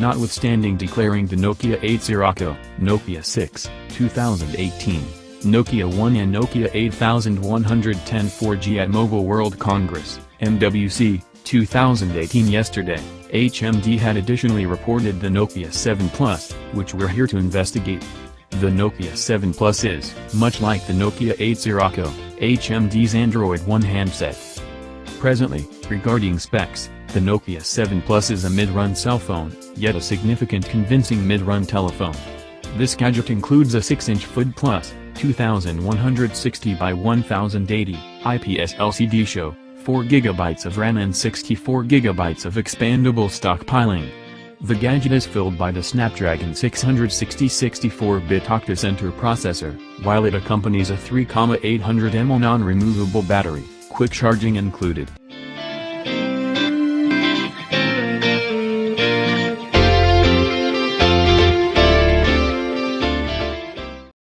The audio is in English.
notwithstanding declaring the Nokia 80, Nokia 6, 2018, Nokia 1 and Nokia 8110 4G at Mobile World Congress, MWC, 2018 yesterday. HMD had additionally reported the Nokia 7 Plus, which we're here to investigate. The Nokia 7 Plus is, much like the Nokia 80, HMD's Android One handset. Presently, regarding specs, the Nokia 7 Plus is a mid-run cell phone, yet a significant convincing mid-run telephone. This gadget includes a 6-inch FUD Plus, 2160 by 1080, IPS LCD show, 4GB of RAM and 64GB of expandable stockpiling. The gadget is filled by the Snapdragon 660 64-bit octa-core processor, while it accompanies a 3,800 mAh non-removable battery, quick charging included.